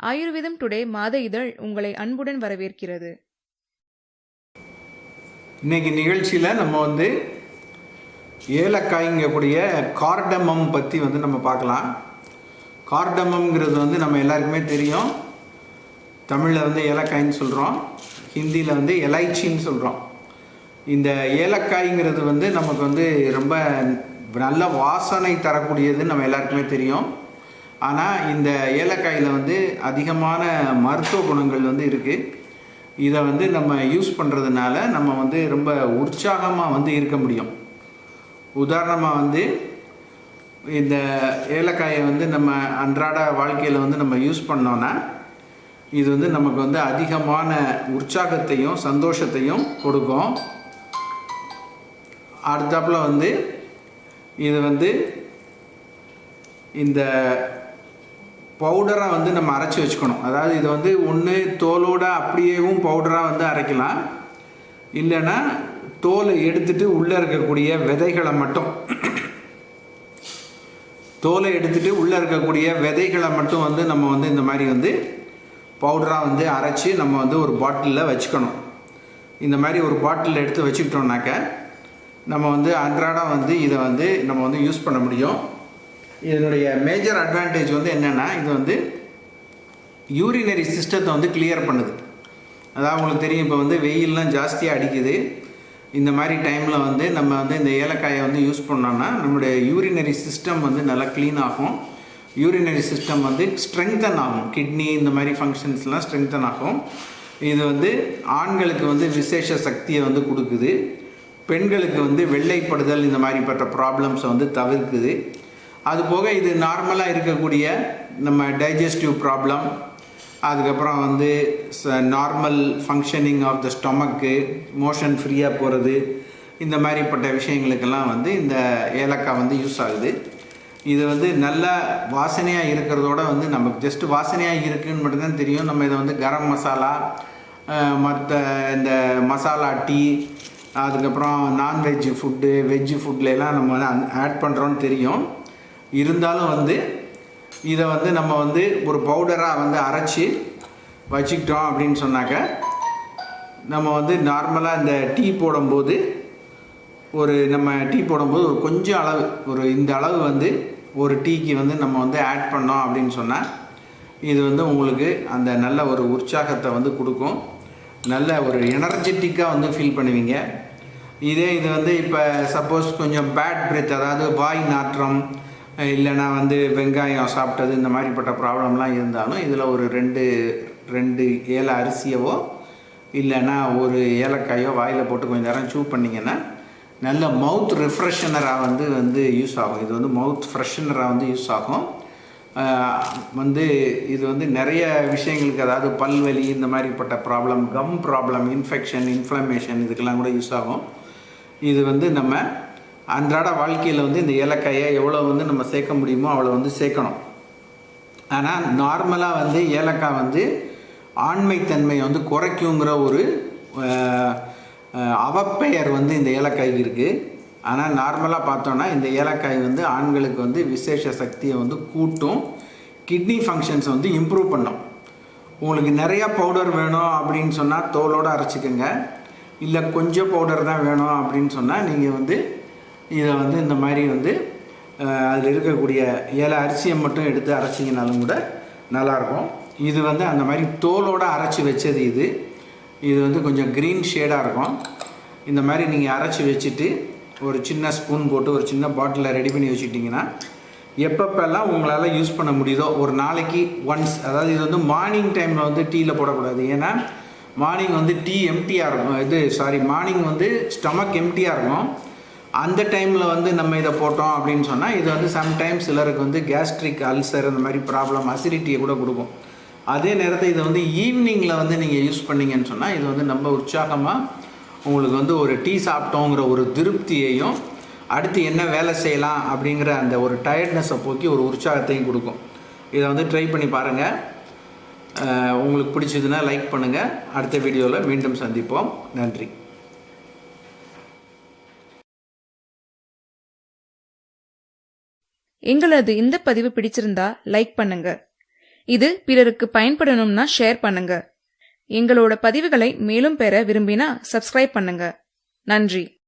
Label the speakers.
Speaker 1: ஆயுர்வேதம் டுடே மாத இதழ் உங்களை அன்புடன் வரவேற்கிறது.
Speaker 2: இன்னைக்கு நிகழ்ச்சியில் நம்ம ஏலக்காய்ங்கக்கூடிய கார்டமம் பற்றி நம்ம பார்க்கலாம். கார்டமம்ங்கிறது நம்ம எல்லாருக்குமே தெரியும். தமிழில் ஏலக்காய்ன்னு சொல்கிறோம், ஹிந்தியில் எலைச்சின்னு சொல்கிறோம். இந்த ஏலக்காய்ங்கிறது நமக்கு ரொம்ப நல்ல வாசனை தரக்கூடியது நம்ம எல்லாருக்குமே தெரியும். ஆனால் இந்த ஏலக்காயில் அதிகமான மருத்துவ குணங்கள் இருக்குது. இதை நம்ம யூஸ் பண்ணுறதுனால நம்ம ரொம்ப உற்சாகமாக இருக்க முடியும். உதாரணமாக இந்த ஏலக்காயை நம்ம அன்றாட வாழ்க்கையில் நம்ம யூஸ் பண்ணோன்னா இது நமக்கு அதிகமான உற்சாகத்தையும் சந்தோஷத்தையும் கொடுக்கும். அடுத்தாப்புல இது இந்த பவுடராக நம்ம அரைச்சி வச்சுக்கணும். அதாவது இது ஒன்று தோலோடு அப்படியேவும் பவுடராக அரைக்கலாம், இல்லைன்னா தோலை எடுத்துட்டு உள்ளே இருக்கக்கூடிய விதைகளை மட்டும் நம்ம இந்த மாதிரி பவுடராக அரைச்சி நம்ம ஒரு பாட்டிலில் வச்சுக்கணும். இந்த மாதிரி ஒரு பாட்டிலில் எடுத்து வச்சுக்கிட்டோம்னாக்க நம்ம அன்றாடம் இதை நம்ம யூஸ் பண்ண முடியும். இதனுடைய மேஜர் அட்வான்டேஜ் என்னென்னா இது யூரினரி சிஸ்டத்தை கிளியர் பண்ணுது. அதாவது உங்களுக்கு தெரியும், இப்போ வெயிலெலாம் ஜாஸ்தியாக அடிக்குது. இந்த மாதிரி டைமில் நம்ம இந்த ஏலக்காயை யூஸ் பண்ணோன்னா நம்மளுடைய யூரினரி சிஸ்டம் நல்லா க்ளீன் ஆகும். யூரினரி சிஸ்டம் ஸ்ட்ரெங்தன் ஆகும். கிட்னி இந்த மாதிரி ஃபங்க்ஷன்ஸ்லாம் ஸ்ட்ரெங்தன் ஆகும். இது ஆண்களுக்கு விசேஷ சக்தியை கொடுக்குது. பெண்களுக்கு வெள்ளைப்படுதல் இந்த மாதிரிப்பட்ட ப்ராப்ளம்ஸை தவிர்க்குது. அதுபோக இது நார்மலாக இருக்கக்கூடிய நம்ம டைஜஸ்டிவ் ப்ராப்ளம், அதுக்கப்புறம் நார்மல் ஃபங்க்ஷனிங் ஆஃப் த ஸ்டொமக்கு, மோஷன் ஃப்ரீயாக போகிறது, இந்த மாதிரிப்பட்ட விஷயங்களுக்கெல்லாம் இந்த ஏலக்காய் யூஸ் ஆகுது. இது நல்ல வாசனையாக இருக்கிறதோட நமக்கு ஜஸ்ட் வாசனையாக இருக்குதுன்னு மட்டும்தான் தெரியும். நம்ம இதை கரம் மசாலா, மற்ற இந்த மசாலா டீ, அதுக்கப்புறம் நான்வெஜ் ஃபுட்டு, வெஜ்ஜு ஃபுட்லாம் நம்ம ஆட் பண்ணுறோன்னு தெரியும். இருந்தாலும் இதை நம்ம ஒரு பவுடராக அரைச்சி வச்சுக்கிட்டோம் அப்படின்னு சொன்னாக்க நம்ம நார்மலாக இந்த டீ போடும்போது ஒரு கொஞ்சம் அளவு, இந்த அளவு ஒரு டீக்கு நம்ம ஆட் பண்ணோம் அப்படின்னு சொன்னால் இது உங்களுக்கு அந்த நல்ல ஒரு உற்சாகத்தை கொடுக்கும். நல்ல ஒரு எனர்ஜெட்டிக்காக ஃபீல் பண்ணுவீங்க. இதே இது இப்போ சப்போஸ் கொஞ்சம் பேட் பிரெத், அதாவது வாய் நாற்றம், இல்லைனா வெங்காயம் சாப்பிட்டது, இந்த மாதிரிப்பட்ட ப்ராப்ளம்லாம் இருந்தாலும் இதில் ஒரு ரெண்டு ஏல அரிசியவோ இல்லைன்னா ஒரு ஏலக்காயோ வாயில் போட்டு கொஞ்சம் நேரம் சூ பண்ணிங்கன்னா நல்ல மவுத் ரிஃப்ரெஷனராக யூஸ் ஆகும். இது மவுத் ஃப்ரெஷ்னராக யூஸ் ஆகும். இது நிறைய விஷயங்களுக்கு, அதாவது பல்வலி இந்த மாதிரிப்பட்ட problem, come problem, infection, inflammation, இதுக்கெல்லாம் கூட யூஸ் ஆகும். இது நம்ம அன்றாட வாழ்க்கையில் இந்த ஏலக்காயை எவ்வளோ நம்ம சேர்க்க முடியுமோ அவ்வளோ சேர்க்கணும். ஆனால் நார்மலாக ஏலக்காய் ஆண்மைத்தன்மையை குறைக்குங்கிற ஒரு அவப்பெயர் இந்த ஏலக்காய்க்கு இருக்குது. ஆனால் நார்மலாக பார்த்தோன்னா இந்த ஏலக்காய் ஆண்களுக்கு விசேஷ சக்தியை கூட்டும். கிட்னி ஃபங்க்ஷன்ஸ் இம்ப்ரூவ் பண்ணும். உங்களுக்கு நிறையா பவுடர் வேணும் அப்படின்னு சொன்னால் தோலோடு அரைச்சிக்கோங்க. இல்லை கொஞ்சம் பவுடர் தான் வேணும் அப்படின்னு சொன்னால் நீங்கள் இதை இந்த மாதிரி அதில் இருக்கக்கூடிய ஏல அரிசியை மட்டும் எடுத்து அரைச்சிங்கனாலும் கூட நல்லாயிருக்கும். இது அந்த மாதிரி தோலோடு அரைச்சி வச்சது. இது கொஞ்சம் க்ரீன் ஷேடாக இருக்கும். இந்த மாதிரி நீங்கள் அரைச்சி வச்சுட்டு ஒரு சின்ன ஸ்பூன் போட்டு ஒரு சின்ன பாட்டிலில் ரெடி பண்ணி வச்சுட்டிங்கன்னா எப்பப்பெல்லாம் உங்களால் யூஸ் பண்ண முடியுதோ ஒரு நாளைக்கு ஒன்ஸ், அதாவது இது மார்னிங் டைமில் டீயில் போடக்கூடாது. ஏன்னா மார்னிங் டீ எம்டியாக இருக்கும். மார்னிங் ஸ்டொமக் எம்டியாக இருக்கும். அந்த டைமில் நம்ம இதை போட்டோம் அப்படின்னு சொன்னால் இது சம்டைம்ஸ் சிலருக்கு கேஸ்ட்ரிக் அல்சர் இந்த மாதிரி ப்ராப்ளம், அசிடிட்டியை கூட கொடுக்கும். அதே நேரத்தில் இதை ஈவினிங்கில் நீங்கள் யூஸ் பண்ணிங்கன்னு சொன்னால் இது நம்ம உற்சாகமாக உங்களுக்கு ஒரு டீ சாப்பிட்டோங்கிற ஒரு திருப்தியையும், அடுத்து என்ன வேலை செய்யலாம் அப்படிங்கிற அந்த ஒரு டயர்ட்னஸை போக்கி ஒரு உற்சாகத்தையும் கொடுக்கும். இதை ட்ரை பண்ணி பாருங்கள். உங்களுக்கு பிடிச்சதுன்னா லைக் பண்ணுங்கள். அடுத்த வீடியோவில் மீண்டும் சந்திப்போம். நன்றி.
Speaker 1: எங்களது இந்த பதிவு பிடிச்சிருந்தா லைக் பண்ணுங்க. இது பிறருக்கு பயன்படணும்னா ஷேர் பண்ணுங்க. எங்களோட பதிவுகளை மேலும் பெற விரும்பினா சப்ஸ்கிரைப் பண்ணுங்க. நன்றி.